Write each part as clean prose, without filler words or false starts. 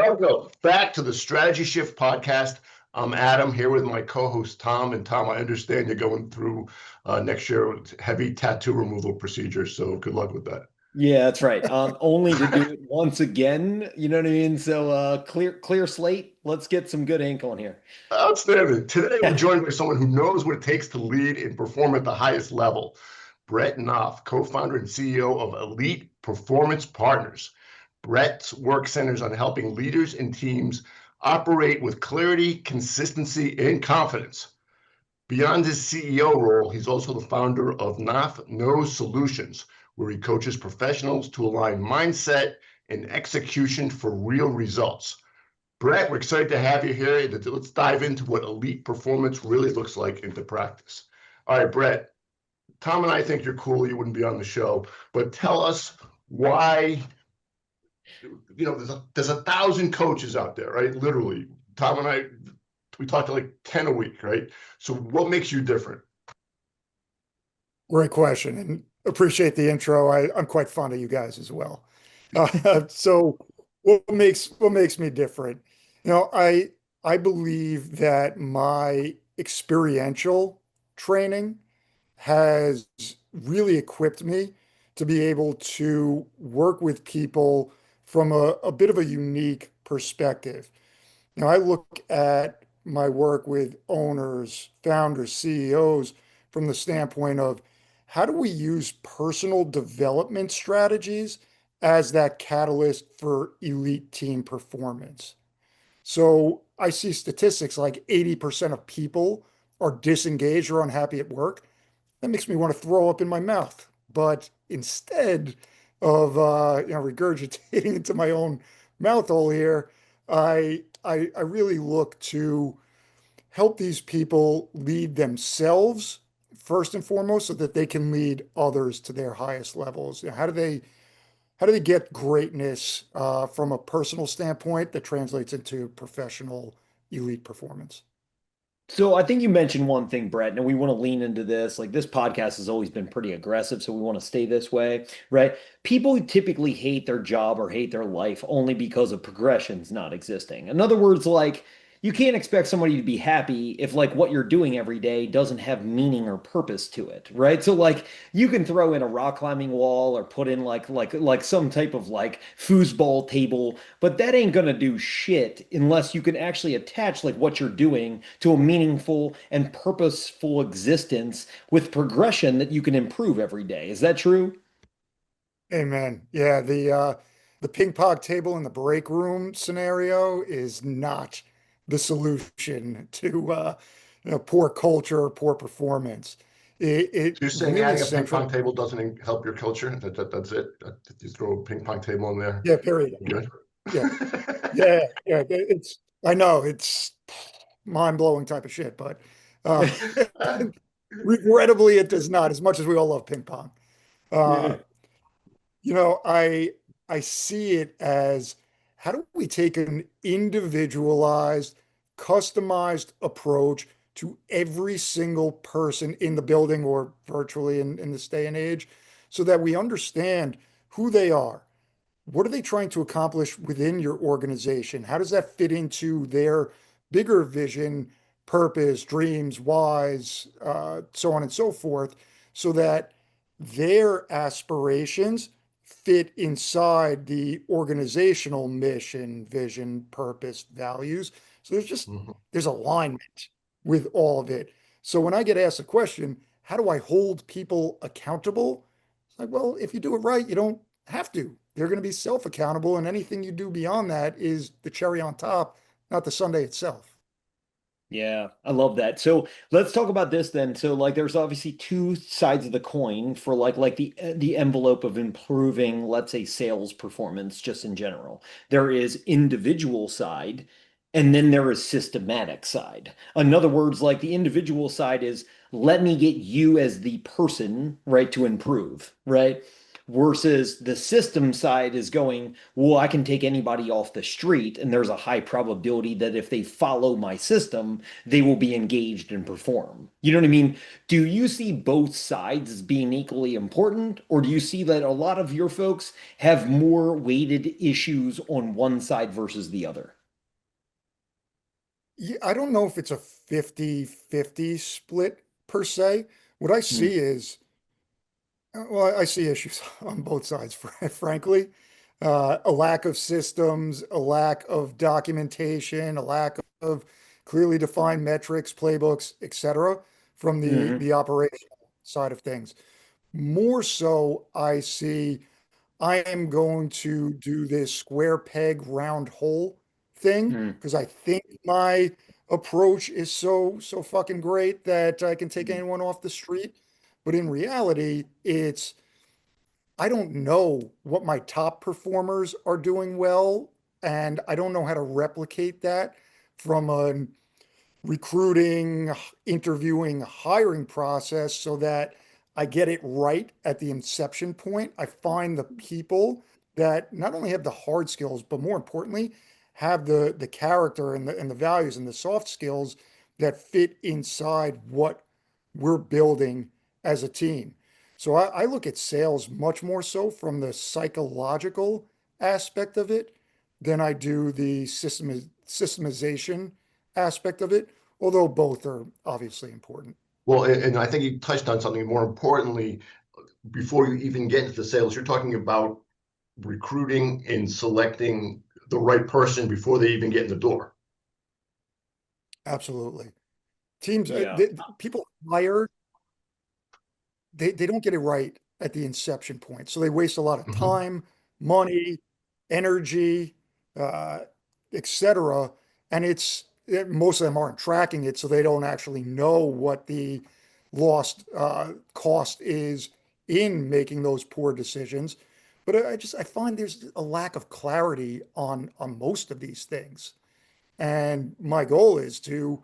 Welcome back to the Strategy Shift podcast. I'm Adam here with my co-host Tom. And Tom, I understand you're going through next year heavy tattoo removal procedure. So good luck with that. Yeah, that's right. Only to do it once again. You know what I mean? So clear slate. Let's get some good ink on here. Outstanding. Today we're joined by someone who knows what it takes to lead and perform at the highest level. Brett Knopf, co-founder and CEO of Elite Performance Partners. Brett's work centers on helping leaders and teams operate with clarity, consistency, and confidence. Beyond his CEO role, he's also the founder of Knopf No Solutions, where he coaches professionals to align mindset and execution for real results. Brett, we're excited to have you here. Let's dive into what elite performance really looks like into practice. All right, Brett, Tom and I think you're cool. You wouldn't be on the show, but tell us why, there's a thousand coaches out there, right? Literally. Tom and I, we talk to like 10 a week, right? So what makes you different? Great question, and appreciate the intro. I'm quite fond of you guys as well. So what makes me different? I believe that my experiential training has really equipped me to be able to work with people from a bit of a unique perspective. I look at my work with owners, founders, CEOs from the standpoint of how do we use personal development strategies as that catalyst for elite team performance? So I see statistics like 80% of people are disengaged or unhappy at work. That makes me want to throw up in my mouth. But instead of regurgitating into my own mouth hole here, I really look to help these people lead themselves first and foremost so that they can lead others to their highest levels. How do they get greatness from a personal standpoint that translates into professional elite performance? So I think you mentioned one thing, Brett, and we want to lean into this. Like this podcast has always been pretty aggressive, so we want to stay this way, right? People typically hate their job or hate their life only because of progressions not existing. In other words, like you can't expect somebody to be happy if like what you're doing every day doesn't have meaning or purpose to it, right? So like you can throw in a rock climbing wall or put in like some type of like foosball table, but that ain't gonna do shit unless you can actually attach like what you're doing to a meaningful and purposeful existence with progression that you can improve every day. Is that true? Amen. Yeah, the ping pong table in the break room scenario is not the solution to poor culture, poor performance. It So you're saying really adding a ping pong central. table doesn't help your culture? That's it? You throw a ping pong table in there? Yeah, period. Good. Yeah, yeah, yeah. I know it's mind-blowing type of shit, but uh, regrettably, it does not. As much as we all love ping pong, uh, Yeah. you know, I I see it as how do we take an individualized, customized approach to every single person in the building or virtually in this day and age so that we understand who they are. What are they trying to accomplish within your organization? How does that fit into their bigger vision, purpose, dreams, whys, so on and so forth, so that their aspirations fit inside the organizational mission, vision, purpose, values. So Mhm. there's alignment with all of it. So when I get asked a question, how do I hold people accountable? It's like, well, if you do it right, you don't have to. They're going to be self-accountable, and anything you do beyond that is the cherry on top, not the sundae itself. Yeah, I love that. So let's talk about this then. So like there's obviously two sides of the coin for like the envelope of improving, let's say sales performance just in general. There is individual side and then there is systematic side. In other words, like the individual side is let me get you as the person, right, to improve, right? versus the system side is going, well, I can take anybody off the street, and there's a high probability that if they follow my system, they will be engaged and perform. You know what I mean? Do you see both sides as being equally important, or do you see that a lot of your folks have more weighted issues on one side versus the other? Yeah, I don't know if it's a 50-50 split per se. What I Hmm. see is, well, I see issues on both sides, frankly. A lack of systems, a lack of documentation, a lack of clearly defined metrics, playbooks, etc., from Hmm. the operational side of things. More so, I see I am going to do this square peg round hole thing Hmm. because I think my approach is so fucking great that I can take anyone off the street. But in reality, it's I don't know what my top performers are doing well, and I don't know how to replicate that from a recruiting, interviewing, hiring process so that I get it right at the inception point. I find the people that not only have the hard skills, but more importantly, have the character and the values and the soft skills that fit inside what we're building as a team. So I look at sales much more so from the psychological aspect of it than I do the systemization aspect of it, although both are obviously important. Well, and I think you touched on something more importantly, before you even get into the sales, you're talking about recruiting and selecting the right person before they even get in the door. Absolutely. Teams, Yeah. people hire, they don't get it right at the inception point. So they waste a lot of Mhm. time, money, energy, uh, etc. And most of them aren't tracking it, so they don't actually know what the lost cost is in making those poor decisions. But I find there's a lack of clarity on most of these things. And my goal is to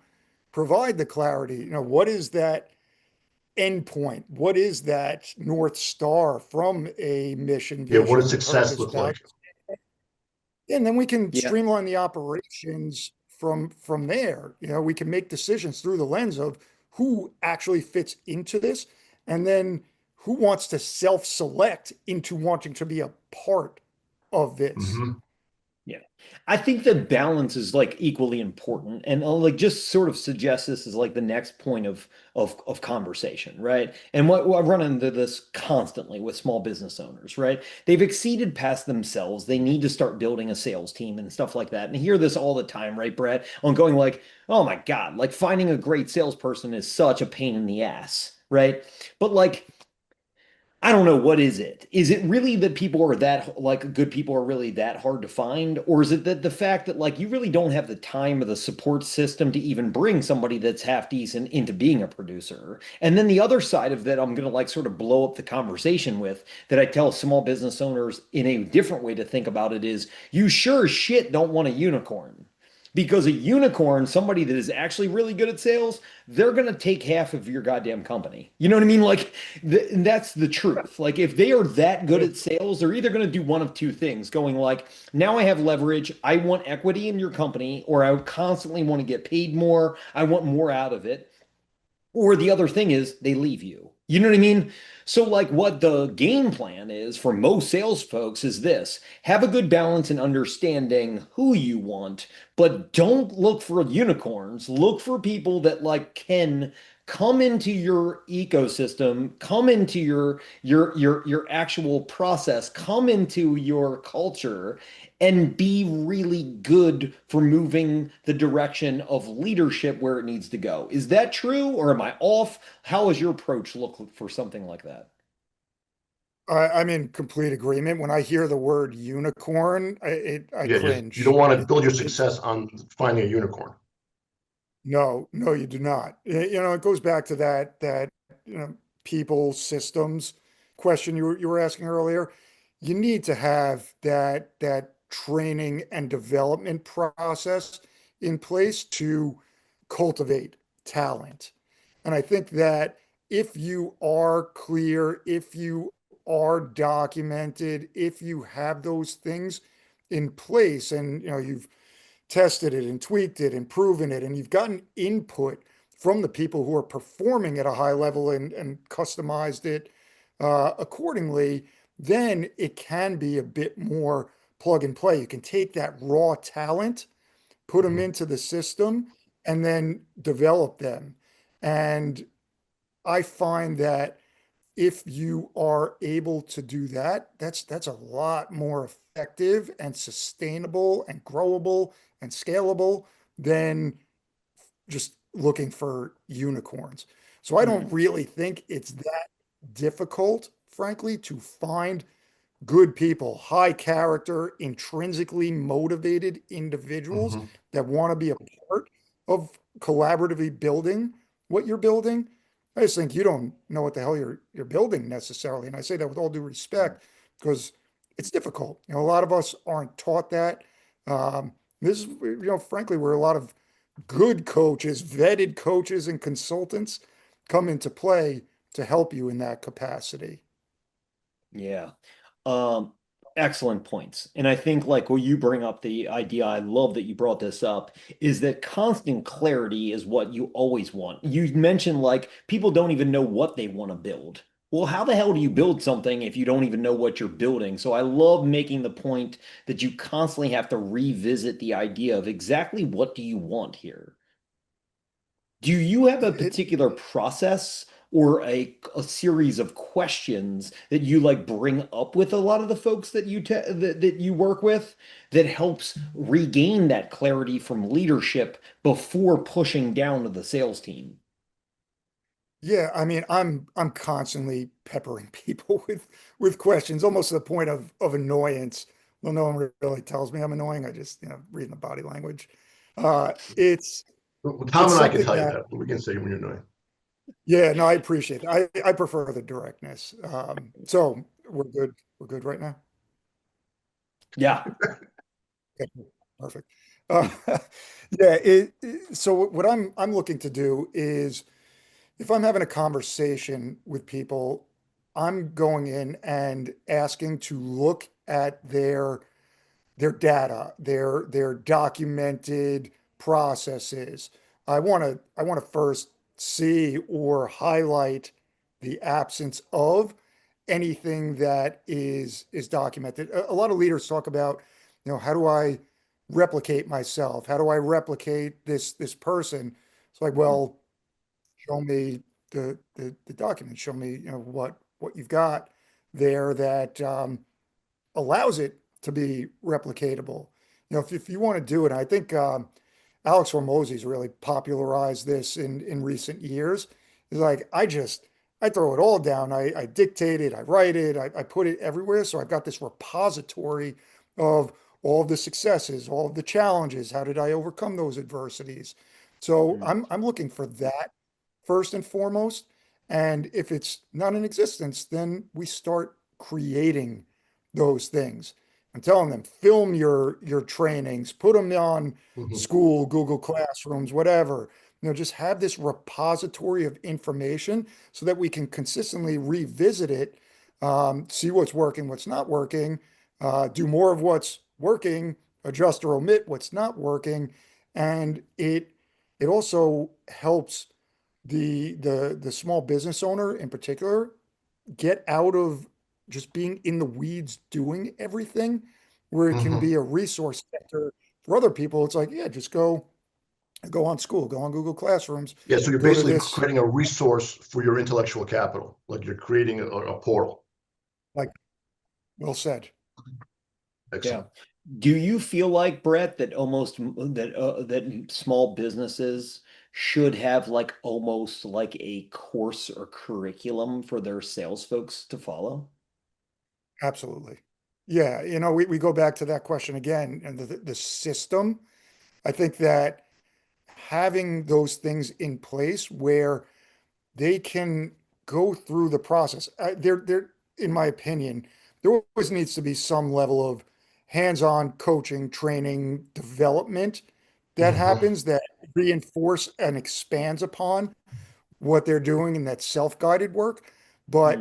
provide the clarity. What is that endpoint? What is that North Star from a mission, Yeah, what does vision, success purpose, look value? like? And then we can Yeah. streamline the operations from there. We can make decisions through the lens of who actually fits into this, and then who wants to self-select into wanting to be a part of this. Hmm. Yeah. I think the balance is like equally important. And I'll like just sort of suggest this as like the next point of conversation, right? And what I run into this constantly with small business owners, right? They've exceeded past themselves. They need to start building a sales team and stuff like that. And I hear this all the time, right, Brett? On going like, oh my God, like finding a great salesperson is such a pain in the ass, right? But like I don't know, what is it? Is it really that people are that like good people are really that hard to find? Or is it that the fact that like you really don't have the time or the support system to even bring somebody that's half decent into being a producer? And then the other side of that, I'm gonna like sort of blow up the conversation with that I tell small business owners in a different way to think about it is you sure as shit don't want a unicorn. Because a unicorn, somebody that is actually really good at sales, they're going to take half of your goddamn company. You know what I mean? Like, that's the truth. Like, if they are that good at sales, they're either going to do one of two things going like, now I have leverage. I want equity in your company, or I constantly want to get paid more. I want more out of it. Or the other thing is they leave you. You know what I mean? So, like, what the game plan is for most sales folks is this: have a good balance in understanding who you want, but don't look for unicorns. Look for people that, like, can come into your ecosystem, come into your actual process, come into your culture, and be really good for moving the direction of leadership where it needs to go. Is that true or am I off? How does your approach look for something like that? I'm in complete agreement. When I hear the word unicorn, I Yeah, just you don't cringe. want to build your It's success on finding a unicorn. no, you do not. It goes back to that people systems question you were asking earlier. You need to have that training and development process in place to cultivate talent. And I think that if you are clear, if you are documented, if you have those things in place and you've tested it and tweaked it and proven it, and you've gotten input from the people who are performing at a high level and customized it accordingly, then it can be a bit more plug and play. You can take that raw talent, put them Mhm. into the system, and then develop them. And I find that if you are able to do that, that's a lot more effective and sustainable and growable and scalable than just looking for unicorns. So I don't Hmm. really think it's that difficult, frankly, to find good people, high character, intrinsically motivated individuals Mhm. that want to be a part of collaboratively building what you're building. I just think you don't know what the hell you're building necessarily. And I say that with all due respect because it's difficult. A lot of us aren't taught that. This is, frankly, where a lot of good coaches, vetted coaches and consultants come into play to help you in that capacity. Yeah. Um, Excellent points. And I think like when you bring up the idea, I love that you brought this up, is that constant clarity is what you always want. You mentioned like people don't even know what they want to build. Well, how the hell do you build something if you don't even know what you're building? So I love making the point that you constantly have to revisit the idea of exactly what do you want here? Do you have a It, particular process or a series of questions that you like bring up with a lot of the folks that that you work with that helps regain that clarity from leadership before pushing down to the sales team? Yeah, I mean, I'm constantly peppering people with questions, almost to the point of annoyance. Well, no one really tells me I'm annoying. I just, reading the body language. It's Well, Tom it's and I can something tell you that, that. We can say when you're annoying. yeah, no, I appreciate it. I prefer the directness. So we're good. We're good right now. Yeah. Okay, perfect. Uh, yeah, so what I'm looking to do is if I'm having a conversation with people, I'm going in and asking to look at their data, their documented processes. I want to first see or highlight the absence of anything that is documented. A lot of leaders talk about, how do I replicate myself? How do I replicate this person? It's like, Mhm. well, show me the document. Show me, what you've got there that allows it to be replicatable. If you want to do it, I think Alex Hormozy's really popularized this in recent years. It's like I throw it all down. I dictate it, I write it, I put it everywhere. So I've got this repository of all of the successes, all of the challenges. How did I overcome those adversities? So Mhm. I'm looking for that first and foremost. And if it's not in existence, then we start creating those things. I'm telling them, film your trainings, put them on Mhm. school, Google Classrooms, whatever. Just have this repository of information so that we can consistently revisit it, see what's working, what's not working, do more of what's working, adjust or omit what's not working, and it also helps the small business owner in particular get out of just being in the weeds doing everything, where it can Mhm. be a resource center for other people. It's like, yeah, just go on school, go on Google Classrooms, Yeah, so you're go to basically this, creating a resource for your intellectual capital, like you're creating a portal. like, well said. Yeah. Excellent. Do you feel like, Brett, that that small businesses should have like almost like a course or curriculum for their sales folks to follow? Absolutely. Yeah, we go back to that question again, and the system. I think that having those things in place where they can go through the process. In my opinion, there always needs to be some level of hands-on coaching, training, development that Mhm. happens that reinforce and expands upon what they're doing in that self-guided work. But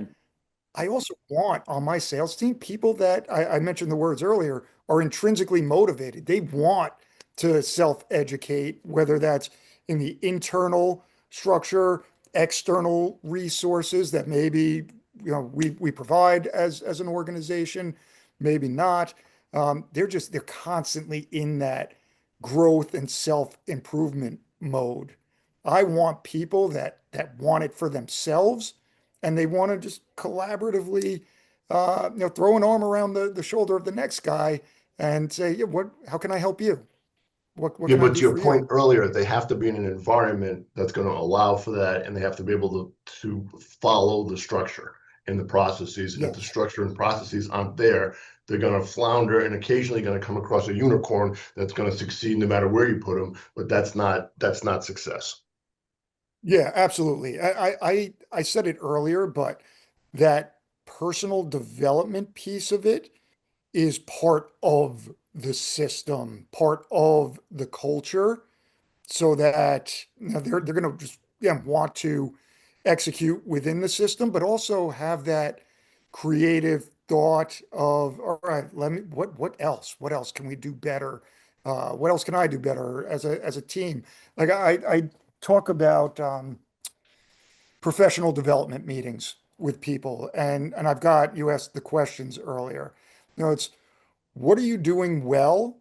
I also want on my sales team people that I mentioned the words earlier are intrinsically motivated. They want to self-educate, whether that's in the internal structure, external resources that maybe we provide as an organization, maybe not. They're constantly in that growth and self-improvement mode. I want people that want it for themselves and they want to just collaboratively, throw an arm around the shoulder of the next guy and say, yeah, how can I help you? What Yeah, can I but do to your for you? point earlier, they have to be in an environment that's going to allow for that, and they have to be able to follow the structure and the processes. And if the Yes. structure and processes aren't there, they're going to flounder and occasionally going to come across a unicorn that's going to succeed no matter where you put them. But that's not success. Yeah, absolutely. I said it earlier, but that personal development piece of it is part of the system, part of the culture, so that they're going to just want to execute within the system, but also have that creative thought of, all right, let me what else can we do better? What else can I do better as a team? Like I talk about professional development meetings with people, and I've got you asked the questions earlier. It's what are you doing well,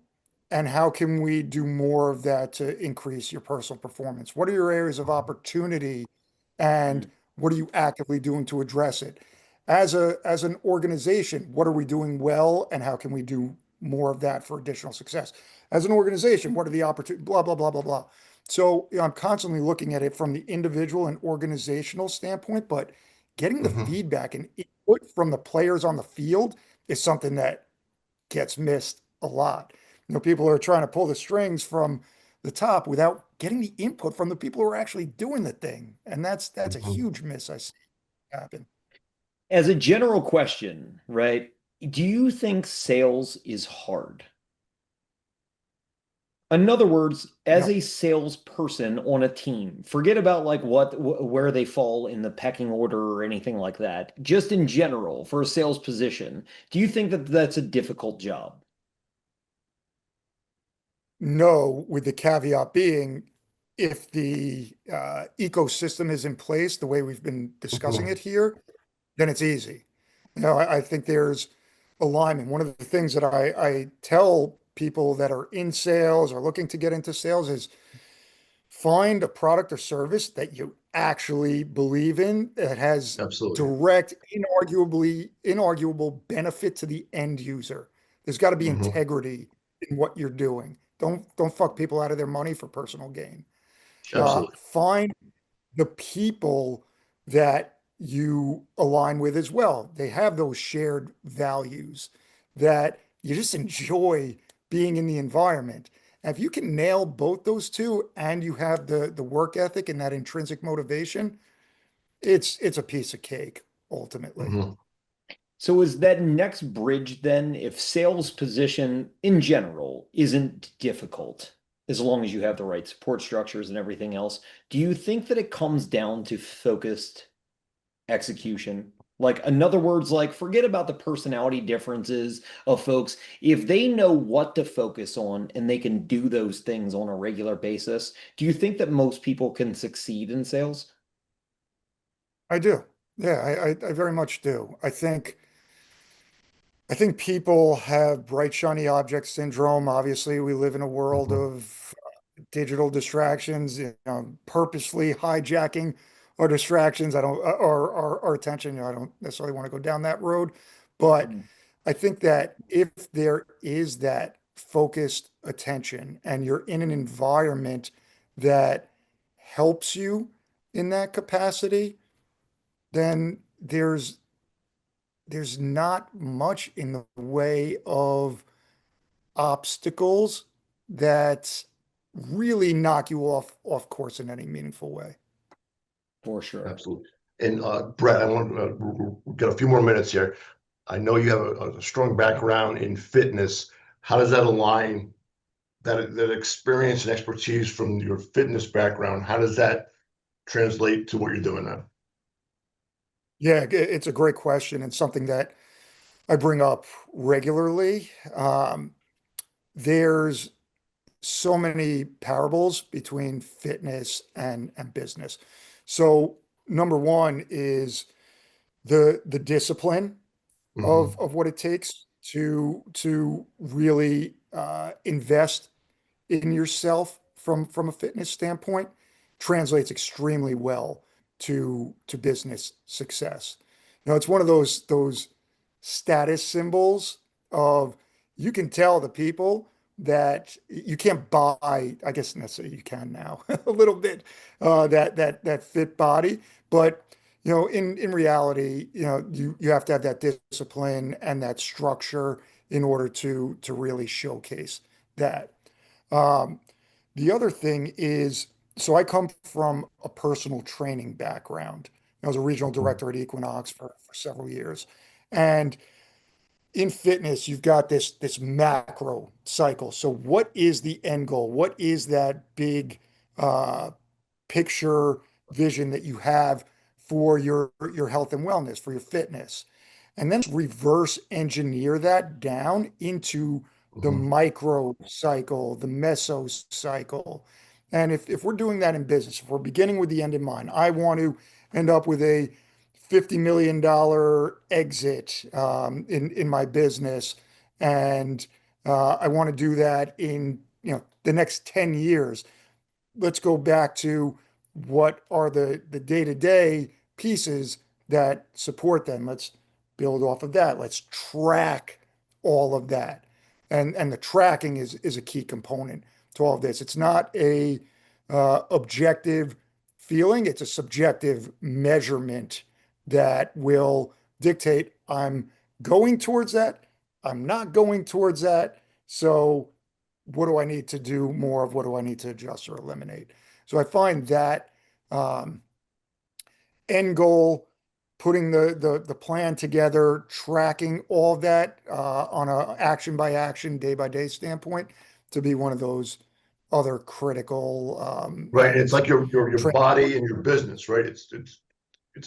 and how can we do more of that to increase your personal performance? What are your areas of opportunity, and what are you actively doing to address it? As an organization, what are we doing well, and how can we do more of that for additional success? As an organization, what are the opportunities? Blah, blah, blah, blah, blah. So, I'm constantly looking at it from the individual and organizational standpoint, but getting the Mhm. feedback and input from the players on the field is something that gets missed a lot. People are trying to pull the strings from the top without getting the input from the people who are actually doing the thing. And that's a Mhm. huge miss I see happen. As a general question, right? Do you think sales is hard? In other words, as No, a salesperson on a team, forget about like where they fall in the pecking order or anything like that. Just in general, for a sales position, do you think that that's a difficult job? no, with the caveat being if the ecosystem is in place the way we've been discussing Mhm. it here, then it's easy. I think there's alignment. One of the things that I tell people that are in sales or looking to get into sales is find a product or service that you actually believe in that has Absolutely. direct, inarguable benefit to the end user. There's got to be Mhm. integrity in what you're doing. Don't fuck people out of their money for personal gain. Absolutely. Find the people that you align with as well. They have those shared values that you just enjoy being in the environment. And if you can nail both those two and you have the work ethic and that intrinsic motivation, it's a piece of cake ultimately. Mhm. So is that next bridge then, if sales position in general isn't difficult, as long as you have the right support structures and everything else, do you think that it comes down to focused execution? Like, in other words, like forget about the personality differences of folks. If they know what to focus on and they can do those things on a regular basis, do you think that most people can succeed in sales? I do. Yeah, I very much do. I think people have bright, shiny object syndrome. Obviously, we live in a world Mhm. of digital distractions, purposefully hijacking our distractions. I don't, or our attention. I don't necessarily want to go down that road, but Mm. I think that if there is that focused attention and you're in an environment that helps you in that capacity, then there's not much in the way of obstacles that really knock you off course in any meaningful way. For sure. Absolutely. And Brett, I want we've got a few more minutes here. I know you have a strong background in fitness. How does that align that experience and expertise from your fitness background? How does that translate to what you're doing now? Yeah, it's a great question and something that I bring up regularly. There's so many parables between fitness and business. So number one is the discipline Hmm. of what it takes to really invest in yourself from a fitness standpoint translates extremely well to business success. It's one of those status symbols of you can tell the people that you can't buy, I guess necessarily you can now a little bit that fit body, but in reality, you have to have that discipline and that structure in order to really showcase that. Um, the other thing is, so I come from a personal training background. I was a regional director at Equinox for several years. And in fitness, you've got this macro cycle. So what is the end goal? What is that big uh, picture vision that you have for your health and wellness, for your fitness? And then reverse engineer that down into the Hmm. micro cycle, the meso cycle. And if we're doing that in business, if we're beginning with the end in mind, I want to end up with a $50 million exit in my business, and I want to do that in the next 10 years. Let's go back to what are the day-to-day pieces that support them. Let's build off of that. Let's track all of that. And the tracking is a key component to all of this. It's not a objective feeling, it's a subjective measurement that will dictate I'm going towards that, I'm not going towards that. So what do I need to do more of? What do I need to adjust or eliminate? So I find that um, end goal, putting the plan together, tracking all of that on a action by action, day by day standpoint, to be one of those other critical Right. And it's items. like your body and your business, right? It's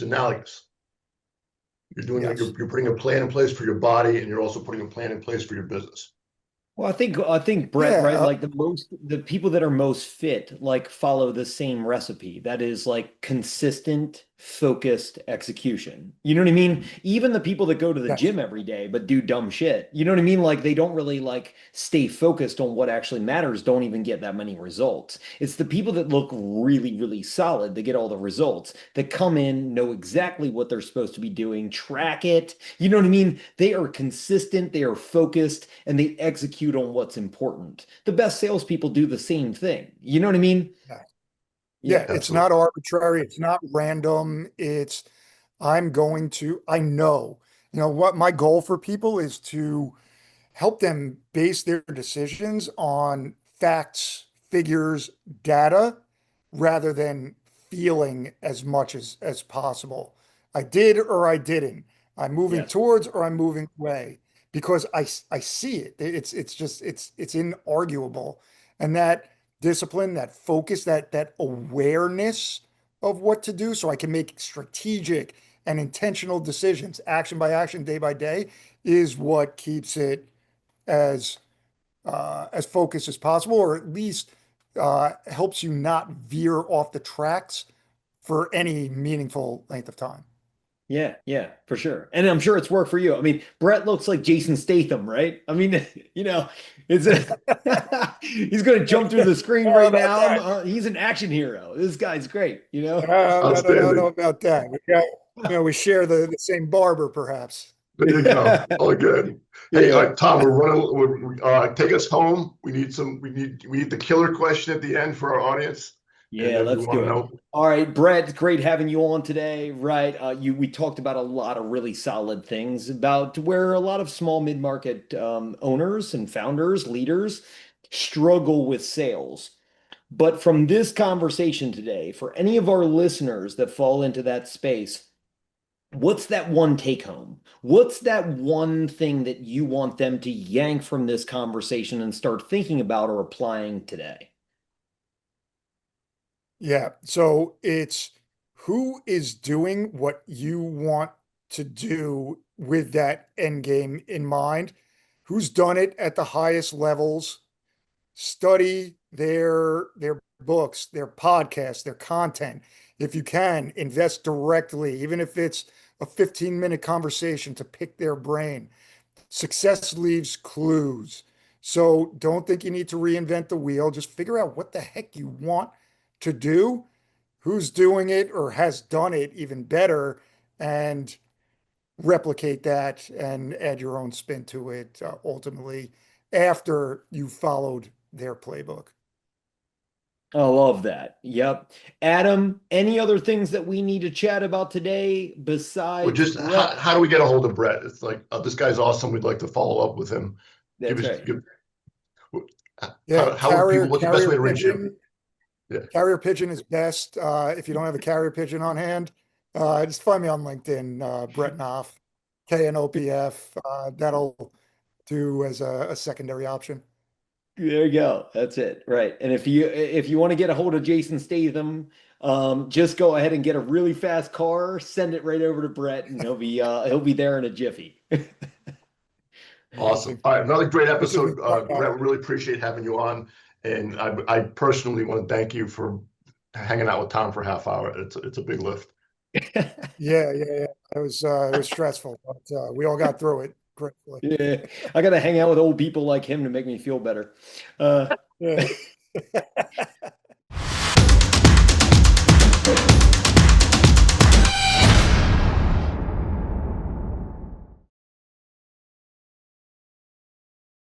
analogous. You're doing Yes. you're putting a plan in place for your body, and you're also putting a plan in place for your business. Well, I think Brett, Yeah. right? Like the people that are most fit like follow the same recipe. That is like consistent, focused execution. You know what I mean? Even the people that go to the Yes. gym every day but do dumb shit. You know what I mean? Like they don't really like stay focused on what actually matters, don't even get that many results. It's the people that look really, really solid that get all the results, that come in, know exactly what they're supposed to be doing, track it. You know what I mean? They are consistent, they are focused, and they execute on what's important. The best salespeople do the same thing. You know what I mean? Yeah. Yeah. Yeah. It's Absolutely. not arbitrary. It's not random. I know, what my goal for people is to help them base their decisions on facts, figures, data, rather than feeling as much as possible. I did or I didn't. I'm moving Yes. towards or I'm moving away because I see it. It's inarguable. And that discipline, that focus, that awareness of what to do so I can make strategic and intentional decisions, action by action, day by day, is what keeps it as focused as possible, or at least helps you not veer off the tracks for any meaningful length of time. Yeah, yeah, for sure. And I'm sure it's worked for you. I mean, Brett looks like Jason Statham, right? I mean, you know, it's he's going to jump through the screen How right about now. that? He's an action hero. This guy's great, you know? I don't know Outstanding. about that. We share the same barber, perhaps. There you go. All good. Hey, Yeah. Tom, we're running. Take us home. We need the killer question at the end for our audience, and Yeah, then we let's want do to it. know. All right, Brett, it's great having you on today, right? We talked about a lot of really solid things about where a lot of small mid-market owners and founders, leaders struggle with sales. But from this conversation today, for any of our listeners that fall into that space, what's that one take home? What's that one thing that you want them to yank from this conversation and start thinking about or applying today? Yeah. So it's who is doing what you want to do with that end game in mind? Who's done it at the highest levels? Study their books, their podcasts, their content. If you can, invest directly, even if it's a 15-minute conversation to pick their brain. Success leaves clues. So don't think you need to reinvent the wheel. Just figure out what the heck you want to do, who's doing it or has done it even better, and replicate that and add your own spin to it ultimately after you've followed their playbook. I love that. Yep. Adam, any other things that we need to chat about today Well, besides just Brett? how do we get a hold of Brett? It's like, this guy's awesome. We'd like to follow up with him. That's right. Yeah, How would people, what's the best way to reach you? Yeah. carrier pigeon is best. If you don't have a carrier pigeon on hand, just find me on LinkedIn, Brett Knopf, KNOPF. That'll do as a secondary option. There you go. That's it. Right. And if you want to get a hold of Jason Statham, just go ahead and get a really fast car, send it right over to Brett, and he'll be there in a jiffy. Awesome. Amazing. All right, another great This has episode. been fun, Brett, guys. we really appreciate having you on. And I personally want to thank you for hanging out with Tom for a half hour. It's a big lift. Yeah. It was stressful, but we all got through it gratefully. Yeah, I got to hang out with old people like him to make me feel better. Uh, Yeah.